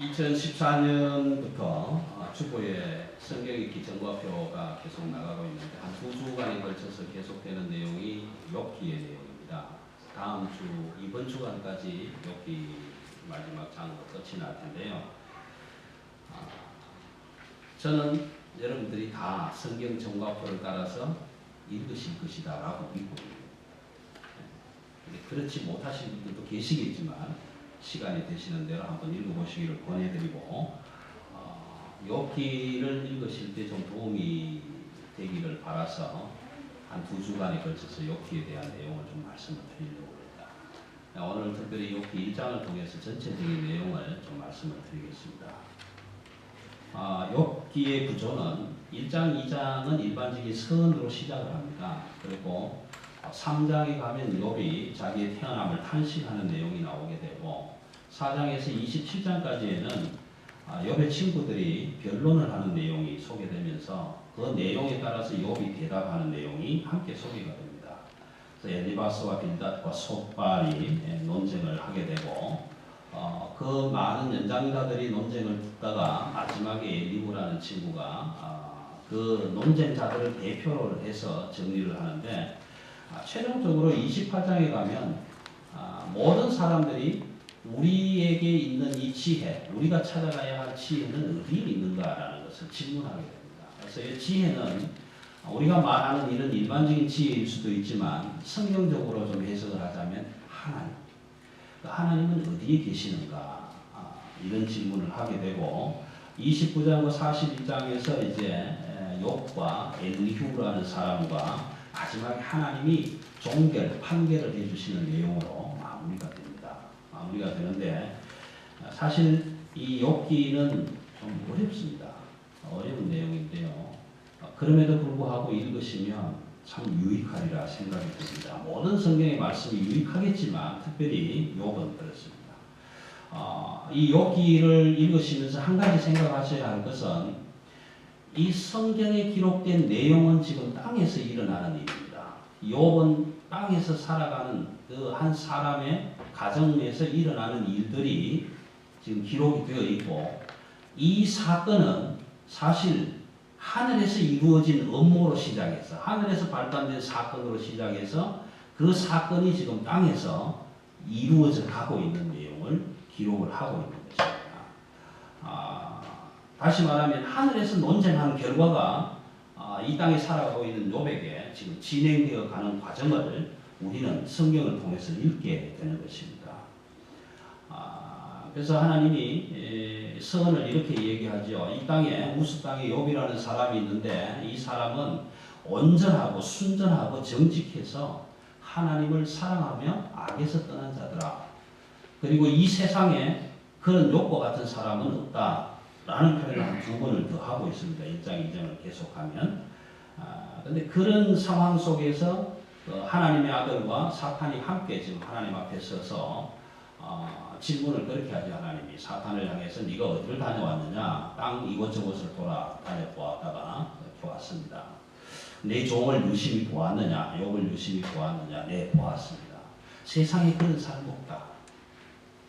2014년부터 주보에 성경 읽기 정보표가 계속 나가고 있는데 한 2주간에 걸쳐서 계속되는 내용이 욥기의 내용입니다. 다음 주, 이번 주간까지 욥기 마지막 장으로 끝이 날 텐데요. 저는 여러분들이 다 성경 정보표를 따라서 읽으실 것이다 라고 믿고 있습니다. 그렇지 못하신 분들도 계시겠지만 시간이 되시는 대로 한번 읽어보시기를 권해드리고 욥기를 읽으실 때 좀 도움이 되기를 바라서 한 2주간에 걸쳐서 욥기에 대한 내용을 좀 말씀을 드리려고 합니다. 오늘 특별히 욥기 1장을 통해서 전체적인 내용을 좀 말씀을 드리겠습니다. 욥기의 구조는 1장, 2장은 일반적인 서론으로 시작을 합니다. 그리고 3장에 가면 욥이 자기의 태어남을 탄식하는 내용이 나오게 되고 4장에서 27장까지에는 욥의 친구들이 변론을 하는 내용이 소개되면서 그 내용에 따라서 욥이 대답하는 내용이 함께 소개가 됩니다. 그래서 엘리바스와 빌닷과 솥발이 논쟁을 하게 되고 그 많은 연장자들이 논쟁을 듣다가 마지막에 엘리후라는 친구가 그 논쟁자들을 대표로 해서 정리를 하는데 최종적으로 28장에 가면 모든 사람들이 우리에게 있는 이 지혜, 우리가 찾아가야 할 지혜는 어디에 있는가라는 것을 질문하게 됩니다. 그래서 이 지혜는 우리가 말하는 이런 일반적인 지혜일 수도 있지만 성경적으로 좀 해석을 하자면 하나님. 하나님은 어디에 계시는가? 이런 질문을 하게 되고 29장과 41장에서 이제 욥과 엘리후라는 사람과 마지막에 하나님이 종결, 판결을 해주시는 내용으로 마무리가 됩니다. 마무리가 되는데 사실 이 욥기는 좀 어렵습니다. 어려운 내용인데요. 그럼에도 불구하고 읽으시면 참 유익하리라 생각이 듭니다. 모든 성경의 말씀이 유익하겠지만 특별히 욥은 그렇습니다. 이 욥기를 읽으시면서 한 가지 생각하셔야 할 것은 이 성경에 기록된 내용은 지금 땅에서 일어나는 일입니다. 욥은 땅에서 살아가는 그 한 사람의 가정에서 일어나는 일들이 지금 기록이 되어 있고 이 사건은 사실 하늘에서 이루어진 업무로 시작해서 하늘에서 발단된 사건으로 시작해서 그 사건이 지금 땅에서 이루어져 가고 있는 내용을 기록을 하고 있는 것입니다. 다시 말하면 하늘에서 논쟁하는 결과가 이 땅에 살아가고 있는 욥에게 지금 진행되어 가는 과정을 우리는 성경을 통해서 읽게 되는 것입니다. 그래서 하나님이 선을 이렇게 얘기하죠. 이 땅에 우스 땅에 욥이라는 사람이 있는데 이 사람은 온전하고 순전하고 정직해서 하나님을 사랑하며 악에서 떠난 자들아. 그리고 이 세상에 그런 욥과 같은 사람은 없다. 라는 표현을 한 2번을 더 하고 있습니다. 1장, 2장을 계속하면. 근데 그런 상황 속에서 하나님의 아들과 사탄이 함께 지금 하나님 앞에 서서 질문을 그렇게 하죠. 하나님이 사탄을 향해서 네가 어디를 다녀왔느냐? 땅 이곳저곳을 다녀보았다가 이렇게 왔습니다. 내 종을 유심히 보았느냐? 욥을 유심히 보았느냐? 네, 보았습니다. 세상에 그런 사람 없다.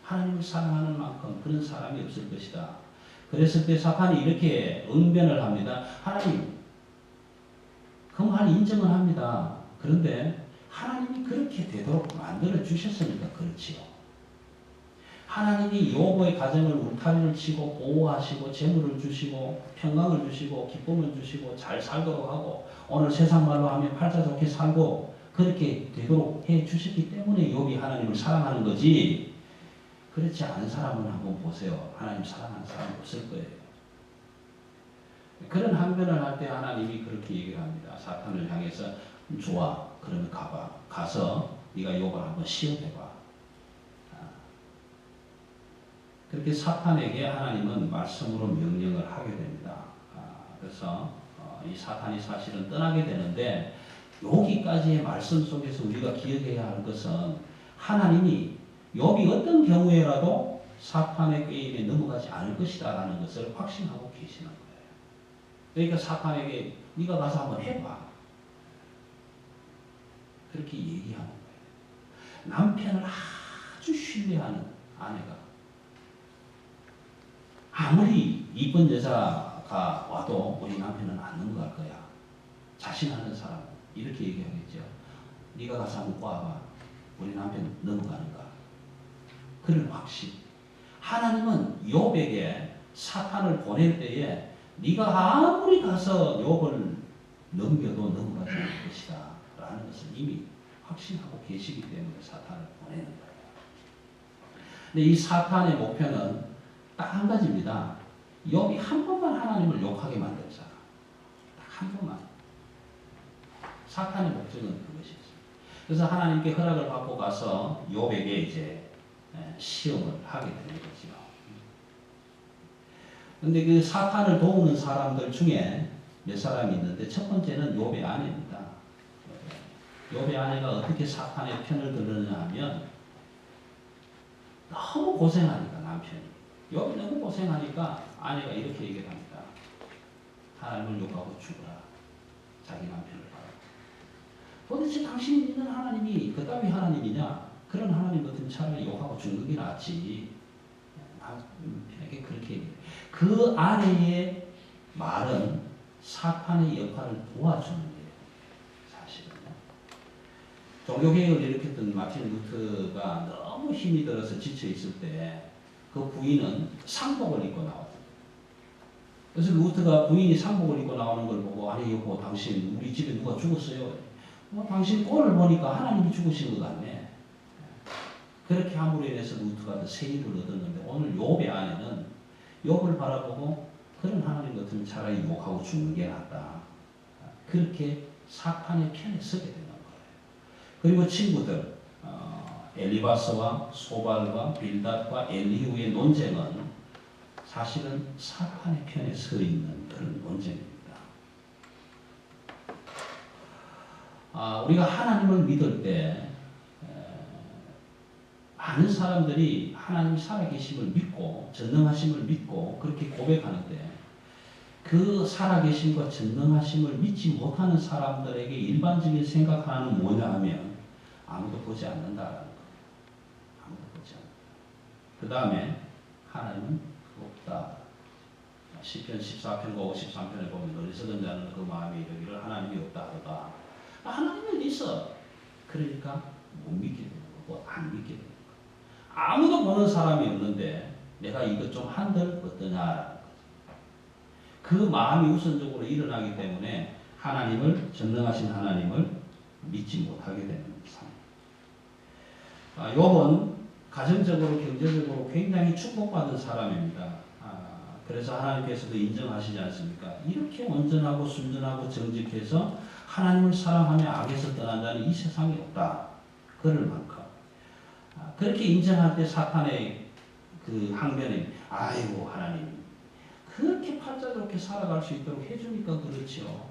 하나님을 사랑하는 만큼 그런 사람이 없을 것이다. 그랬을 때 사탄이 이렇게 응변을 합니다. 하나님, 그 말 인정은 합니다. 그런데 하나님이 그렇게 되도록 만들어 주셨으니까 그렇지요. 하나님이 욥의 가정을 울타리를 치고 보호하시고 재물을 주시고 평강을 주시고 기쁨을 주시고 잘 살도록 하고 오늘 세상 말로 하면 팔자 좋게 살고 그렇게 되도록 해 주셨기 때문에 욥이 하나님을 사랑하는 거지. 그렇지 않은 사람을 한번 보세요. 하나님 사랑하는 사람 없을 거예요. 그런 항변을 할 때 하나님이 그렇게 얘기를 합니다. 사탄을 향해서 좋아. 그러면 가봐. 가서 네가 욥을 한번 시험해봐. 그렇게 사탄에게 하나님은 말씀으로 명령을 하게 됩니다. 그래서 이 사탄이 사실은 떠나게 되는데 여기까지의 말씀 속에서 우리가 기억해야 할 것은 하나님이 욥이 어떤 경우에라도 사탄의 꾀임에 넘어가지 않을 것이다 라는 것을 확신하고 계시는 거예요. 그러니까 사탄에게 네가 가서 한번 해봐. 그렇게 얘기하는 거예요. 남편을 아주 신뢰하는 아내가 아무리 이쁜 여자가 와도 우리 남편은 안 넘어갈 거야. 자신하는 사람 이렇게 얘기하겠죠. 네가 가서 한번 꽈봐. 우리 남편 넘어가는가. 그런 확신. 하나님은 욥에게 사탄을 보낼 때에 네가 아무리 가서 욥을 넘겨도 넘어가지 않을 것이다 라는 것을 이미 확신하고 계시기 때문에 사탄을 보내는 거예요. 근데 이 사탄의 목표는 딱 한 가지입니다. 욥이 한 번만 하나님을 욕하게 만들자. 딱 한 번만. 사탄의 목적은 그것이었어요. 그래서 하나님께 허락을 받고 가서 욥에게 이제 시험을 하게 되는 거죠. 근데 그 사탄을 도우는 사람들 중에 몇 사람이 있는데 첫 번째는 욥의 아내입니다. 욥의 아내가 어떻게 사탄의 편을 들느냐 하면 너무 고생하니까 남편이. 욥이 너무 고생하니까 아내가 이렇게 얘기를 합니다. 하나님을 욕하고 죽어라. 자기 남편을 봐라. 도대체 당신이 믿는 하나님이 그따위 하나님이냐? 그런 하나님 같으면 차라리 욕하고 죽는 게 낫지. 남편에게 그렇게 얘기해요. 그 아내의 말은 사탄의 역할을 도와주는 거예요. 사실은요. 종교개혁을 일으켰던 마틴 루터가 너무 힘이 들어서 지쳐있을 때 그 부인은 상복을 입고 나왔어요. 그래서 루터가 부인이 상복을 입고 나오는 걸 보고 아니 여보 당신 우리 집에 누가 죽었어요? 당신 꼴을 보니까 하나님이 죽으신 것 같네. 그렇게 함으로 인해서 루터가 세일을 얻었는데 오늘 욥의 아내는 욥을 바라보고 그런 하나님 같으면 차라리 욕하고 죽는 게 낫다. 그렇게 사탄의 편에 서게 되는 거예요. 그리고 친구들 엘리바스와 소발과 빌닷과 엘리후의 논쟁은 사실은 사탄의 편에 서 있는 그런 논쟁입니다. 우리가 하나님을 믿을 때 많은 사람들이 하나님 살아계심을 믿고 전능하심을 믿고 그렇게 고백하는데 그 살아계심과 전능하심을 믿지 못하는 사람들에게 일반적인 생각하는 뭐냐 하면 아무도 보지 않는다라는 거예요. 아무도 보지 않는다. 그 다음에 하나님은 없다. 시편 14편과 53편에 보면 어리석은 자는 그 마음에 이르기를 하나님이 없다 하다. 하나님은 있어. 그러니까 못 믿게 되는 거고 안 믿게 되는 거고. 아무도 보는 사람이 없는데 내가 이것 좀 한들 어떠냐라는 거죠. 그 마음이 우선적으로 일어나기 때문에 하나님을 전능하신 하나님을 믿지 못하게 되는 상황. 욥은 가정적으로 경제적으로 굉장히 축복받은 사람입니다. 그래서 하나님께서도 인정하시지 않습니까? 이렇게 온전하고 순전하고 정직해서 하나님을 사랑하며 악에서 떠난 자는 이 세상에 없다. 그럴 만큼. 그렇게 인정할 때 사탄의 그 항변에 아이고 하나님 그렇게 팔자좋게 살아갈 수 있도록 해주니까 그렇죠.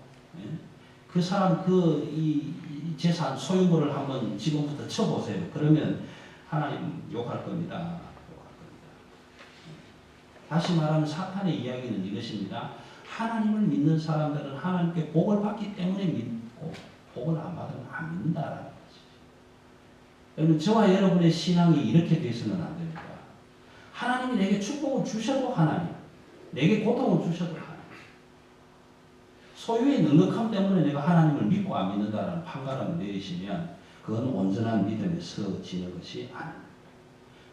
그 사람 이 재산 소유물을 한번 지금부터 쳐보세요. 그러면 하나님 욕할 겁니다. 다시 말하면 사탄의 이야기는 이것입니다. 하나님을 믿는 사람들은 하나님께 복을 받기 때문에 믿고 복을 안 받으면 안 믿는다라는 거죠. 여러분 저와 여러분의 신앙이 이렇게 돼서는 안 됩니다. 하나님이 내게 축복을 주셔도 하나님, 내게 고통을 주셔도 하나님. 소유의 넉넉함 때문에 내가 하나님을 믿고 안 믿는다라는 판가름을 내리시면 그건 온전한 믿음에 서지는 것이 아닙니다.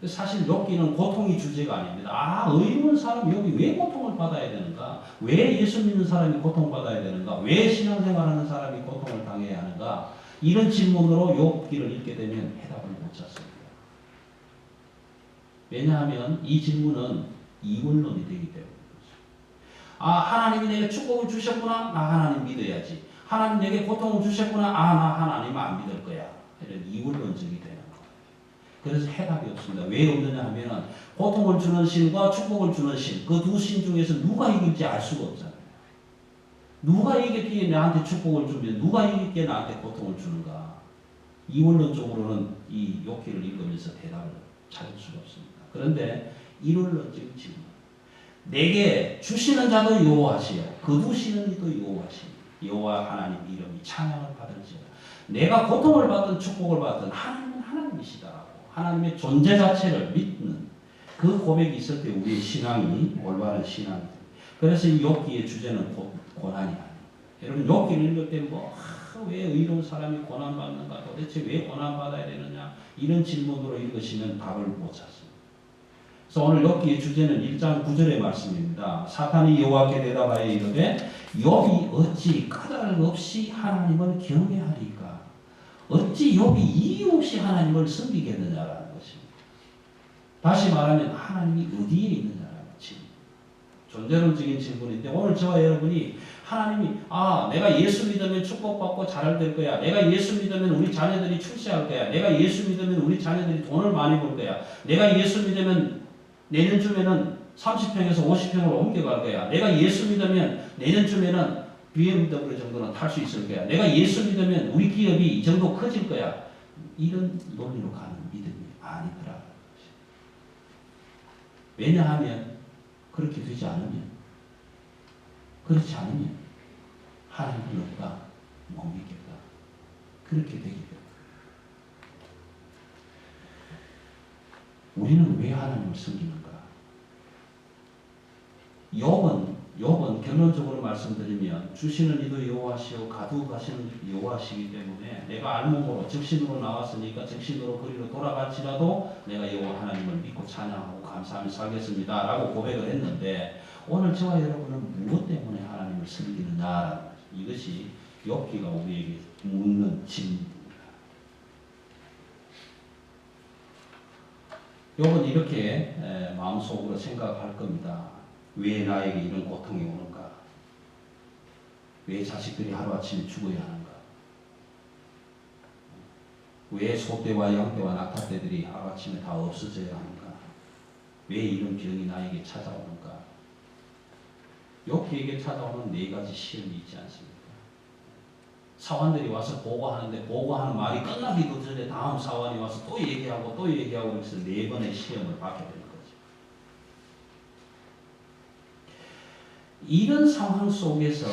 사실 욥기는 고통이 주제가 아닙니다. 의리 있는 사람 욥이 왜 고통을 받아야 되는가? 왜 예수 믿는 사람이 고통받아야 되는가? 왜 신앙생활하는 사람이 고통을 당해야 하는가? 이런 질문으로 욥기를 읽게 되면 해답을 못 찾습니다. 왜냐하면 이 질문은 이원론이 되기 때문입니다. 하나님이 내게 축복을 주셨구나. 나 하나님 믿어야지. 하나님 내게 고통을 주셨구나. 나 하나님 안 믿을 거야. 이런 이원론적이 되는 거예요. 그래서 해답이 없습니다. 왜 없느냐 하면 고통을 주는 신과 축복을 주는 신, 그 두 신 중에서 누가 이길지 알 수가 없잖아요. 누가 이겼기에 나한테 축복을 주면 누가 이겼기에 나한테 고통을 주는가. 이원론적으로는 이 욥기를 읽으면서 대답을 찾을 수가 없습니다. 그런데 이론론적인 질문. 내게 주시는 자도 여호와시요 거두시는 이도 여호와시니 여호와 하나님 이름이 찬양을 받을지어다. 내가 고통을 받든 축복을 받든 하나님은 하나님이시다라고 하나님의 존재 자체를 믿는 그 그 고백이 있을 때 우리의 신앙이 올바른 신앙이 돼요. 그래서 이 욥기의 주제는 고난이 아니에요. 여러분 욥기를 읽을 때 왜 의로운 사람이 고난받는가? 도대체 왜 고난받아야 되느냐? 이런 질문으로 읽으시면 답을 못 찾습니다. 그래서 오늘 욥기의 주제는 1장 9절의 말씀입니다. 사탄이 여호와께 대답하여 이르되 욥이 어찌 까닭 없이 하나님을 경외하리까? 어찌 욥이 이유 없이 하나님을 섬기겠느냐라는 것입니다. 다시 말하면 하나님이 어디에 있느냐라는 질문. 존재론적인 질문인데 오늘 저와 여러분이 하나님이 내가 예수 믿으면 축복받고 잘 될 거야. 내가 예수 믿으면 우리 자녀들이 출세할 거야. 내가 예수 믿으면 우리 자녀들이 돈을 많이 벌 거야. 내가 예수 믿으면 내년쯤에는 30평에서 50평으로 옮겨갈 거야. 내가 예수 믿으면 내년쯤에는 BMW 정도는 탈 수 있을 거야. 내가 예수 믿으면 우리 기업이 이 정도 커질 거야. 이런 논리로 가는 믿음이 아니더라. 왜냐하면 그렇게 되지 않으면 그렇지 않으면 하나님은 없다. 못 믿겠다. 그렇게 되게 됩니다. 우리는 왜 하나님을 섬기는가? 욥은 결론적으로 말씀드리면 주시는 이도 여호와시오 가두가시는 여호와시기 때문에 내가 알몸으로 적신으로 나왔으니까 적신으로 그리로 돌아갈지라도 내가 여호와 하나님을 믿고 찬양하고 감사하며 살겠습니다 라고 고백을 했는데 오늘 저와 여러분은 무엇 때문에 하나님을 섬기느냐라는 것입니다. 이것이 욥기가 우리에게 묻는 질문입니다. 욥은 이렇게 마음속으로 생각할 겁니다. 왜 나에게 이런 고통이 오는가? 왜 자식들이 하루아침에 죽어야 하는가? 왜 소떼와 양떼와 낙타떼들이 하루아침에 다 없어져야 하는가? 왜 이런 병이 나에게 찾아오는가? 욥기에게 찾아오는 4가지 시험이 있지 않습니까? 사원들이 와서 보고하는데 보고하는 말이 끝나기도 전에 다음 사원이 와서 또 얘기하고 그래서 4번의 시험을 받게 되는 거죠. 이런 상황 속에서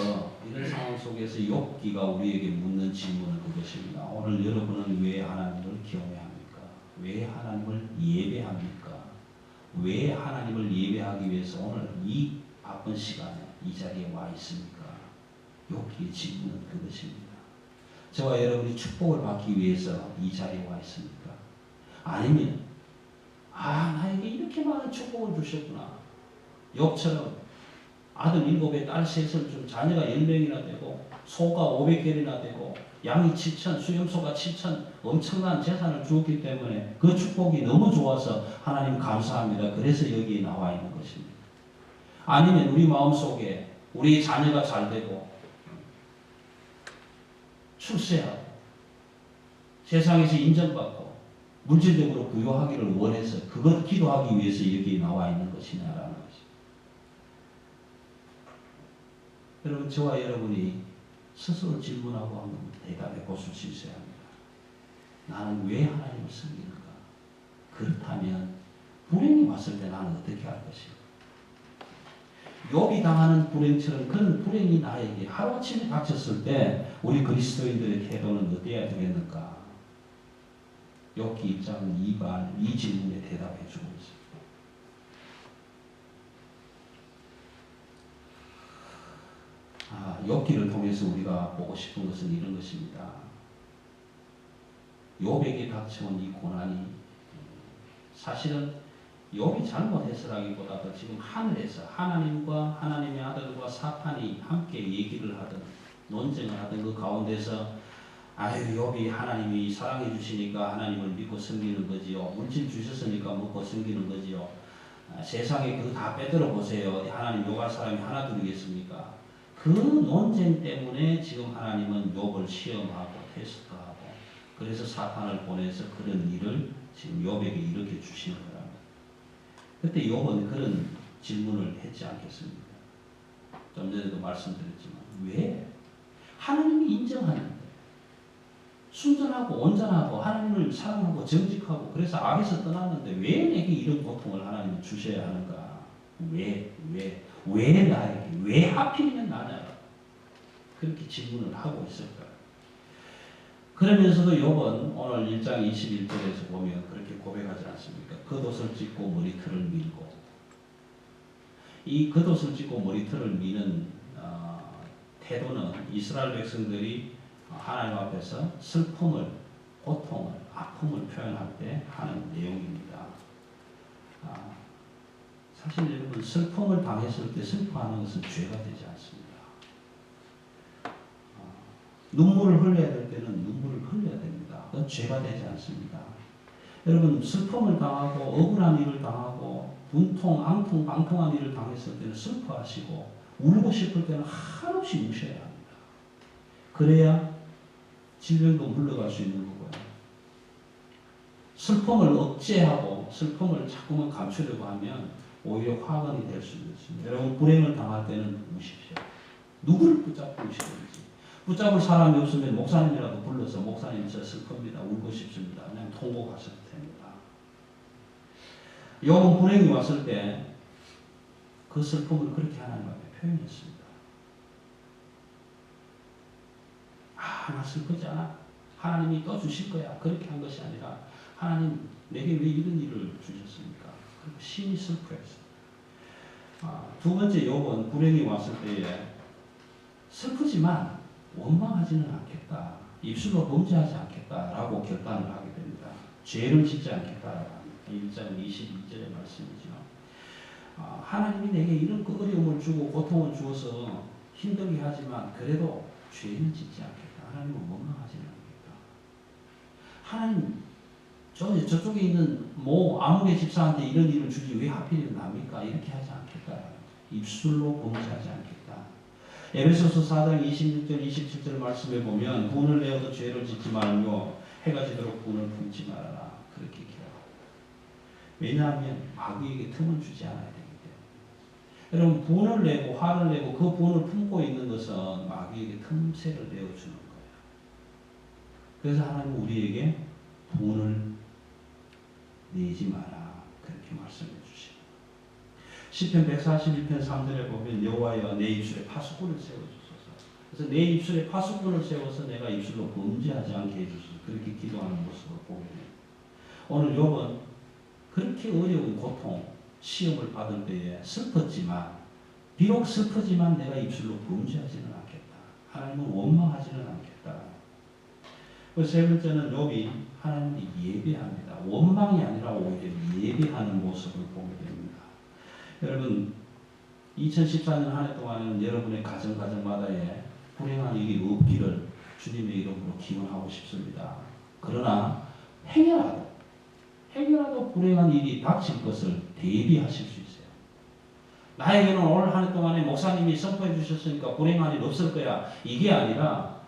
욥기가 우리에게 묻는 질문은 그것입니다. 오늘 여러분은 왜 하나님을 경외합니까? 왜 하나님을 예배합니까? 왜 하나님을 예배하기 위해서 오늘 이 바쁜 시간에 이 자리에 와 있습니까? 욥기의 질문은 그것입니다. 저와 여러분이 축복을 받기 위해서 이 자리에 와 있습니까? 아니면 나에게 이렇게 많은 축복을 주셨구나. 욥처럼 아들 7에 딸 3을 준 자녀가 10명이나 되고 소가 500개나 되고 양이 7천, 수염소가 7천 엄청난 재산을 주었기 때문에 그 축복이 너무 좋아서 하나님 감사합니다. 그래서 여기에 나와 있는 것입니다. 아니면 우리 마음속에 우리 자녀가 잘 되고 출세하고 세상에서 인정받고 물질적으로 부유하기를 원해서 그걸 기도하기 위해서 여기에 나와 있는 것이냐라는 것입니다. 여러분 저와 여러분이 스스로 질문하고 한번 대답해 보실 수 있어야 합니다. 나는 왜 하나님을 섬기는가? 그렇다면 불행이 왔을 때 나는 어떻게 할 것인가? 욥이 당하는 불행처럼 그런 불행이 나에게 하루아침에 닥쳤을 때 우리 그리스도인들의 태도는 어때야 되겠는가? 욥기 1장 2반 이 질문에 대답해 주고 있습니다. 욥기를 통해서 우리가 보고 싶은 것은 이런 것입니다. 욥에게 닥쳐온 이 고난이 사실은 욥이 잘못해서라기보다도 지금 하늘에서 하나님과 하나님의 아들과 사탄이 함께 얘기를 하든 논쟁을 하든 그 가운데서 욥이 하나님이 사랑해 주시니까 하나님을 믿고 섬기는 거지요. 물질 주셨으니까 먹고 섬기는 거지요. 세상에 그거 다 빼들어 보세요. 하나님 욕할 사람이 하나 들이겠습니까? 그 논쟁 때문에 지금 하나님은 욥을 시험하고 테스트하고 그래서 사탄을 보내서 그런 일을 지금 욥에게 이렇게 주시는 거랍니다. 그때 욥은 그런 질문을 했지 않겠습니까? 좀 전에도 말씀드렸지만 왜? 하나님이 인정하는데 순전하고 온전하고 하나님을 사랑하고 정직하고 그래서 악에서 떠났는데 왜 내게 이런 고통을 하나님은 주셔야 하는가? 왜 나에게? 왜 하필이면 나냐? 그렇게 질문을 하고 있을까? 그러면서도 욥은 오늘 1장 21절에서 보면 그렇게 고백하지 않습니까? 겉옷을 찢고 머리털을 밀고. 이 겉옷을 찢고 머리털을 미는 태도는 이스라엘 백성들이 하나님 앞에서 슬픔을, 고통을, 아픔을 표현할 때 하는 내용입니다. 사실 여러분, 슬픔을 당했을 때 슬퍼하는 것은 죄가 되지 않습니다. 눈물을 흘려야 될 때는 눈물을 흘려야 됩니다. 그건 죄가 되지 않습니다. 여러분, 슬픔을 당하고 억울한 일을 당하고 분통, 앙통, 방통한 일을 당했을 때는 슬퍼하시고 울고 싶을 때는 한없이 우셔야 합니다. 그래야 질병도 물러갈 수 있는 거고요. 슬픔을 억제하고 슬픔을 자꾸만 감추려고 하면 오히려 화근이 될 수 있습니다. 여러분, 불행을 당할 때는 우십시오. 누구를 붙잡고 우시든지. 붙잡을 사람이 없으면 목사님이라도 불러서 목사님 저 슬픕니다. 울고 싶습니다. 그냥 통곡하셔도 됩니다. 욥은 불행이 왔을 때 그 슬픔을 그렇게 하나님 앞에 표현했습니다. 나 슬프지 않아. 하나님이 떠주실 거야. 그렇게 한 것이 아니라 하나님 내게 왜 이런 일을 주셨습니까? 그리고 심히 슬퍼했어요. 두 번째 욥은 불행이 왔을 때에 슬프지만 원망하지는 않겠다. 입술로 범죄하지 않겠다라고 결단을 하게 됩니다. 죄를 짓지 않겠다라고 합니다. 1장 22절의 말씀이죠. 하나님이 내게 이런 어려움을 주고 고통을 주어서 힘들게 하지만 그래도 죄는 짓지 않겠다. 하나님은 원망하지는 않겠다. 하나님 저쪽에 있는 아무개 집사한테 이런 일을 주지 왜 하필이면 납니까? 이렇게 하지 않겠다. 입술로 범죄하지 않겠다. 에베소서 4장 26절 27절 말씀에 보면 분을 내어도 죄를 짓지 말며 해가 지도록 분을 품지 말아라. 그렇게 기록합니다. 왜냐하면 마귀에게 틈을 주지 않아야 되기 때문에. 여러분, 분을 내고 화를 내고 그 분을 품고 있는 것은 마귀에게 틈새를 내어주는 거예요. 그래서 하나님은 우리에게 분을 내지 마라. 그렇게 말씀해 주십니다. 시편 141편 3절에 보면 여호와여 내 입술에 파수꾼을 세워주소서. 그래서 내 입술에 파수꾼을 세워서 내가 입술로 범죄하지 않게 해주소서. 그렇게 기도하는 모습을 보게 됩니다. 오늘 욥은 그렇게 어려운 고통, 시험을 받을 때에 슬펐지만 비록 슬프지만 내가 입술로 범죄하지는 않겠다. 하나님은 원망하지는 않겠다. 세 번째는 욥이 하나님을 예배합니다. 원망이 아니라 오히려 예배하는 모습을 보게 됩니다. 여러분, 2014년 한 해 동안은 여러분의 가정마다에 불행한 일이 없기를 주님의 이름으로 기원하고 싶습니다. 그러나 행여라도 불행한 일이 닥칠 것을 대비하실 수 있어요. 나에게는 올 한 해 동안에 목사님이 선포해 주셨으니까 불행한 일 없을 거야. 이게 아니라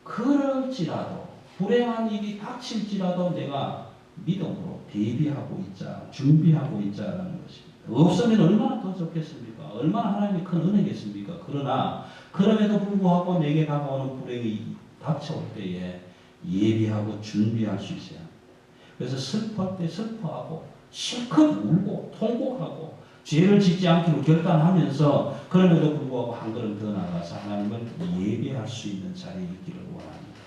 그럴지라도 불행한 일이 닥칠지라도 내가 믿음으로 대비하고 있자, 준비하고 있자라는 것입니다. 없으면 얼마나 더 좋겠습니까? 얼마나 하나님의 큰 은혜겠습니까? 그러나 그럼에도 불구하고 내게 다가오는 불행이 닥쳐올 때에 예비하고 준비할 수 있어야 합니다. 그래서 슬퍼할 때 슬퍼하고 실컷 울고 통곡하고 죄를 짓지 않기로 결단하면서 그럼에도 불구하고 한 걸음 더 나가서 하나님을 예배할 수 있는 자리에 있기를 원합니다.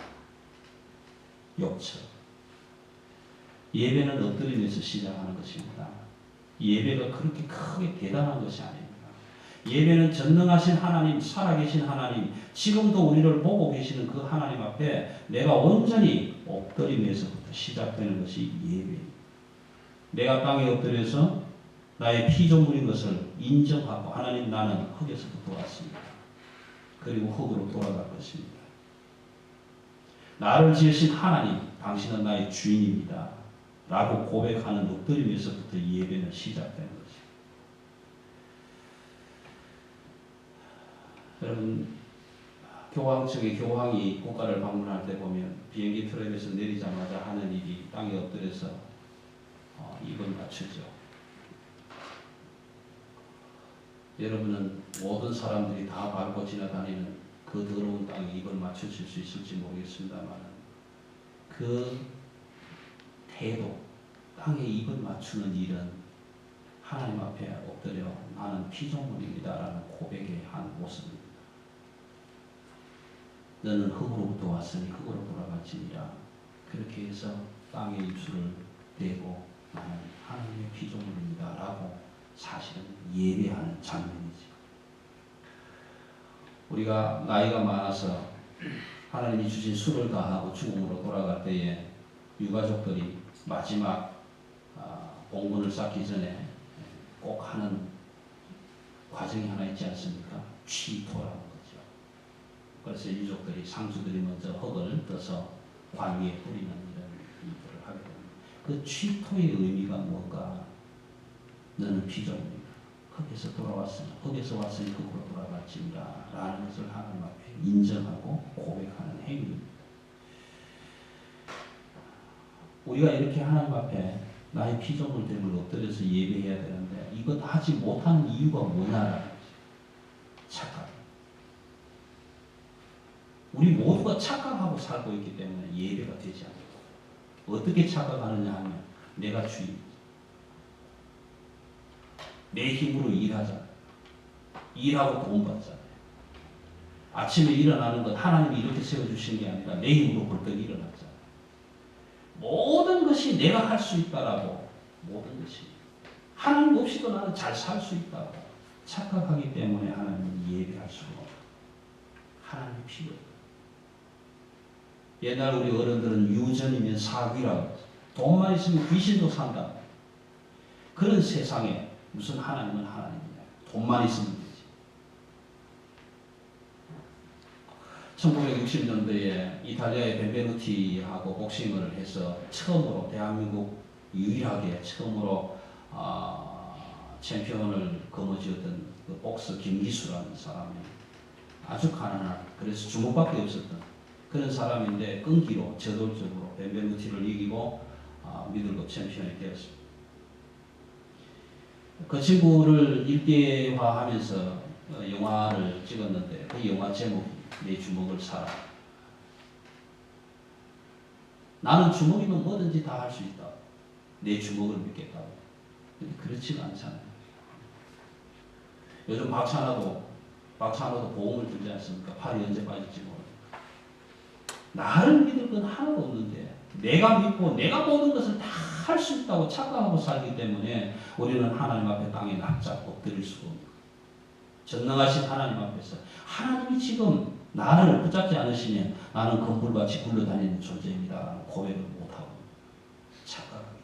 욥처럼 예배는 엎드리면서 시작하는 것입니다. 예배가 그렇게 크게 대단한 것이 아닙니다. 예배는 전능하신 하나님, 살아계신 하나님, 지금도 우리를 보고 계시는 그 하나님 앞에 내가 온전히 엎드림에서부터 시작되는 것이 예배입니다. 내가 땅에 엎드려서 나의 피조물인 것을 인정하고 하나님 나는 흙에서부터 왔습니다. 그리고 흙으로 돌아갈 것입니다. 나를 지으신 하나님, 당신은 나의 주인입니다. 라고 고백하는 엎드림에서부터 예배는 시작되는 것입니다. 여러분, 교황 측의 교황이 국가를 방문할 때 보면 비행기 트랩에서 내리자마자 하는 일이 땅에 엎드려서 입을 맞추죠. 여러분은 모든 사람들이 다 밟고 지나다니는 그 더러운 땅에 입을 맞추실 수 있을지 모르겠습니다만 그 태도, 땅에 입을 맞추는 일은 하나님 앞에 엎드려 나는 피조물입니다라는 고백의 한 모습입니다. 너는 흙으로부터 왔으니 흙으로 돌아갈지니라. 그렇게 해서 땅에 입술을 되고 나는 하나님의 피조물입니다 라고 사실은 예배하는 장면이지. 우리가 나이가 많아서 하나님이 주신 수를 다하고 죽음으로 돌아갈 때에 유가족들이 마지막 봉분을 쌓기 전에 꼭 하는 과정이 하나 있지 않습니까? 취토라는 거죠. 그래서 유족들이 상주들이 먼저 흙을 떠서 관 위에 뿌리는 이런 일들을 하게 됩니다. 그 취토의 의미가 뭔가? 너는 피조물이다. 흙에서 돌아왔으니 흙에서 왔으니 흙으로 돌아갈지니라 라는 것을 하나님 앞에 인정하고 고백하는 행위입니다. 우리가 이렇게 하나님 앞에 나의 피조물됨을 엎드려서 예배해야 되는데 이것 하지 못하는 이유가 뭐냐라는 거죠. 착각. 우리 모두가 착각하고 살고 있기 때문에 예배가 되지 않고, 어떻게 착각하느냐 하면 내가 주인, 내 힘으로 일하잖아. 일하고 돈 받잖아요. 아침에 일어나는 것 하나님이 이렇게 세워주신 게 아니라 내 힘으로 벌떡 일어났잖아요. 모든 것이 내가 할 수 있다라고, 모든 것이 하나님 없이도 나는 잘 살 수 있다고 착각하기 때문에 하나님은 예배할 수가 없어요. 하나님이 필요해요. 옛날 우리 어른들은 유전이면 사귀라고, 돈만 있으면 귀신도 산다. 그런 세상에 무슨 하나님은 하나님이냐. 돈만 있으면 되지. 1960년대에 이탈리아의 벤베누티하고 복싱을 해서 처음으로, 대한민국 유일하게 처음으로 챔피언을 거머쥐었던 그 복서 김기수라는 사람이 아주 가난한, 그래서 주먹밖에 없었던 그런 사람인데 끈기로 저돌적으로 벤베누티를 이기고 미들급 챔피언이 되었습니다. 그 친구를 일대화하면서 영화를 찍었는데 그 영화 제목이 내 주먹을 사라. 나는 주먹이면 뭐든지 다 할 수 있다. 내 주먹을 믿겠다고. 근데 그렇지가 않잖아요. 요즘 박찬호도 보험을 들지 않습니까? 팔이 언제 빠질지 모르니까. 나를 믿을 건 하나도 없는데 내가 믿고 내가 모든 것을 다 할 수 있다고 착각하고 살기 때문에 우리는 하나님 앞에 땅에 납작 엎드릴 수가 없는 거예요. 전능하신 하나님 앞에서 하나님이 지금 나를 붙잡지 않으시면 나는 건물같이 굴러다니는 존재입니다. 고백을 못하고 착각하게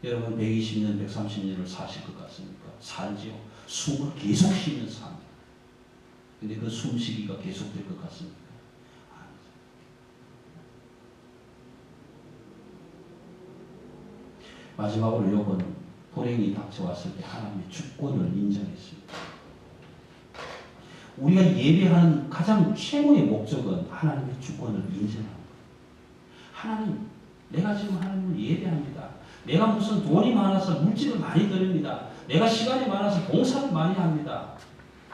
돼요. 여러분 120년, 130년을 사실 것 같습니까? 살지요. 숨을 계속 쉬면서 삽니다. 근데 그 숨쉬기가 계속될 것 같습니까? 마지막으로 욥은 불행이 닥쳐왔을 때 하나님의 주권을 인정했습니다. 우리가 예배하는 가장 최고의 목적은 하나님의 주권을 인정하는 거예요. 하나님, 내가 지금 하나님을 예배합니다. 내가 무슨 돈이 많아서 물질을 많이 드립니다. 내가 시간이 많아서 봉사를 많이 합니다.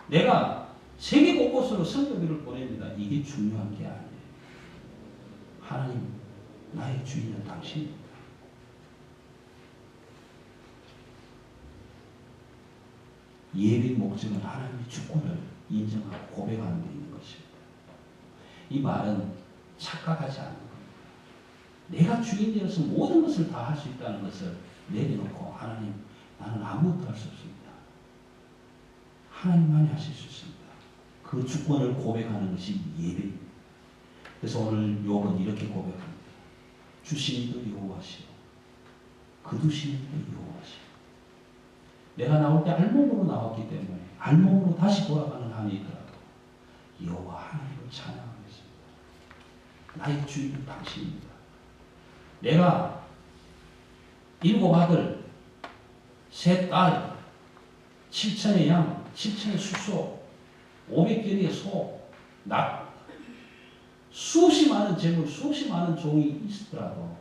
내가 세계 곳곳으로 선교비를 보냅니다. 이게 중요한 게 아니에요. 하나님, 나의 주인은 당신입니다. 예배의 목적은 하나님의 주권을 인정하고 고백하는 데 있는 것입니다. 이 말은 착각하지 않는 겁니다. 내가 주인 되어서 모든 것을 다 할 수 있다는 것을 내려놓고 하나님, 나는 아무것도 할 수 없습니다. 하나님만이 하실 수 있습니다. 그 주권을 고백하는 것이 예배입니다. 그래서 오늘 욥은 이렇게 고백합니다. 주시니도 여호와시오, 거두시니도 여호와시오. 내가 나올 때 알몸으로 나왔기 때문에 알몸으로 다시 돌아가는 한이 있더라도 여호와 하나님을 찬양하겠습니다. 나의 주인은 당신입니다. 내가 7 아들, 3 딸, 7천의 양, 7천의 수소, 500개의 소, 낙, 수없이 많은 재물, 수없이 많은 종이 있더라도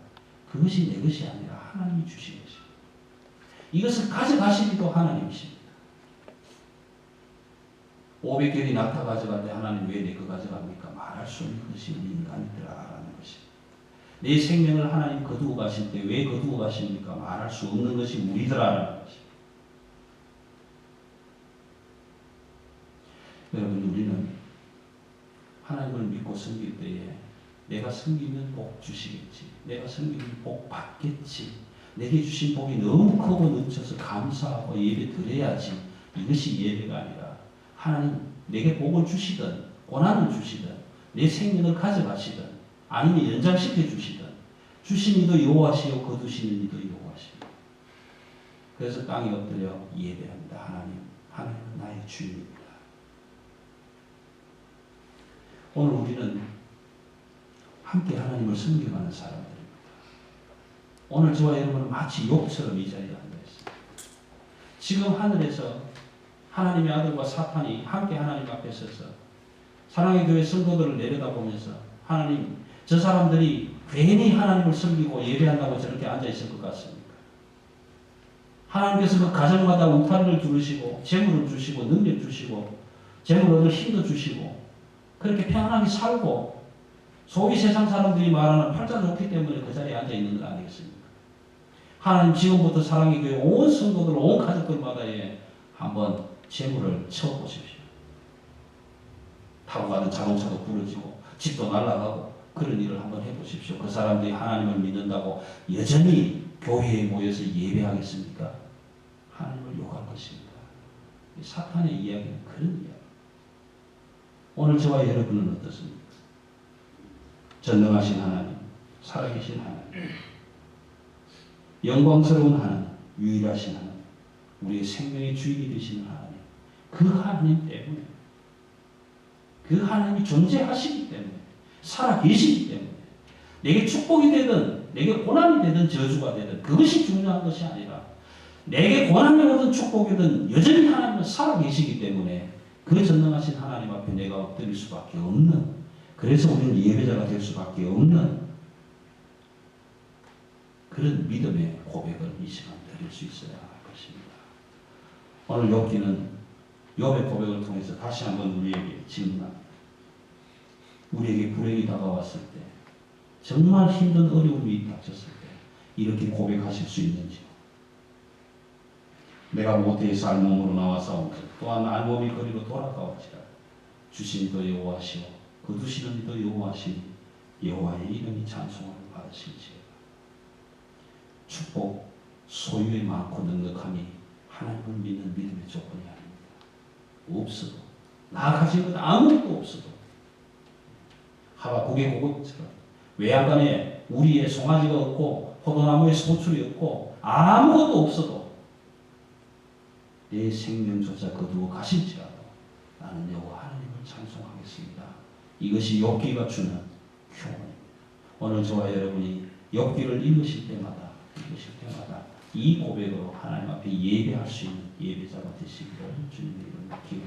그것이 내 것이 아니라 하나님이 주신 것입니다. 이것을 가져가시기도 하나님이십니다. 500개의 낙타 가져갈 때 하나님 왜 내 거 가져갑니까? 말할 수 없는 것이 우리 인간이더라라는 것입니다. 내 생명을 하나님 거두고 가실 때 왜 거두고 가십니까? 말할 수 없는 것이 우리더라라는 것입니다. 여러분, 우리는 하나님을 믿고 섬길 때에 내가 섬기면 복 주시겠지. 내가 섬기면 복 받겠지. 내게 주신 복이 너무 크고 넘쳐서 감사하고 예배 드려야지. 이것이 예배가 아니라 하나님 내게 복을 주시든 고난을 주시든 내 생명을 가져가시든 아니면 연장시켜 주시든 주신 이도 여호와시요 거두시는 이도 여호와시요. 그래서 땅에 엎드려 예배합니다. 하나님은 나의 주인입니다. 오늘 우리는 함께 하나님을 섬겨가는 사람들입니다. 오늘 저와 여러분은 마치 욥처럼 이 자리에 앉아있습니다. 지금 하늘에서 하나님의 아들과 사탄이 함께 하나님 앞에 서서 사랑의 교회 성도들을 내려다보면서 하나님 저 사람들이 괜히 하나님을 섬기고 예배한다고 저렇게 앉아있을 것 같습니까? 하나님께서 그 가정마다 울타리를 두르시고 재물을 주시고 능력 주시고 재물 얻을 힘도 주시고 그렇게 평안하게 살고 소위 세상 사람들이 말하는 팔자 좋기 때문에 그 자리에 앉아있는 건 아니겠습니까? 하나님 지금부터 사랑의 교회 온 성도들 온 가족들마다에 한번 재물을 채워보십시오. 타고 가는 자동차도 부러지고 집도 날아가고 그런 일을 한번 해보십시오. 그 사람들이 하나님을 믿는다고 여전히 교회에 모여서 예배하겠습니까? 하나님을 욕할 것입니다. 사탄의 이야기는 그런 이야기. 오늘 저와 여러분은 어떻습니까? 전능하신 하나님, 살아계신 하나님, 영광스러운 하나님, 유일하신 하나님, 우리의 생명의 주인이 되시는 하나님, 그 하나님 때문에, 그 하나님이 존재하시기 때문에, 살아계시기 때문에, 내게 축복이 되든, 내게 고난이 되든, 저주가 되든, 그것이 중요한 것이 아니라, 내게 고난이 오든 축복이든, 여전히 하나님은 살아계시기 때문에, 그 전능하신 하나님 앞에 내가 엎드릴 수밖에 없는, 그래서 우리는 예배자가 될 수밖에 없는 그런 믿음의 고백을 이 시간 드릴 수 있어야 할 것입니다. 오늘 욥기는 욥의 고백을 통해서 다시 한번 우리에게 질문합니다. 우리에게 불행이 다가왔을 때, 정말 힘든 어려움이 닥쳤을 때 이렇게 고백하실 수 있는지요? 내가 모태에서 알몸으로 나와사온다. 또한 알몸이 거리로 돌아가오지라. 주신 이도 여호와시오 거두시는 이도 여호와시니 여호와의 이름이 찬송을 받으실지어다. 축복, 소유의 많고 넉넉함이 하나님을 믿는 믿음의 조건이 아닙니다. 없어도, 나 가진 것 아무것도 없어도, 하박국의 고백처럼 외양간에 우리의 송아지가 없고 포도나무에 소출이 없고 아무것도 없어도 내 생명조차 거두어 가실지라도 나는 여호와 하나님을 찬송하겠습니다. 이것이 욥기가 주는 교훈입니다. 오늘 저와 여러분이 욥기를 읽으실 때마다 이 고백으로 하나님 앞에 예배할 수 있는 예배자가 되시기를 주님의 이름으로 기원합니다.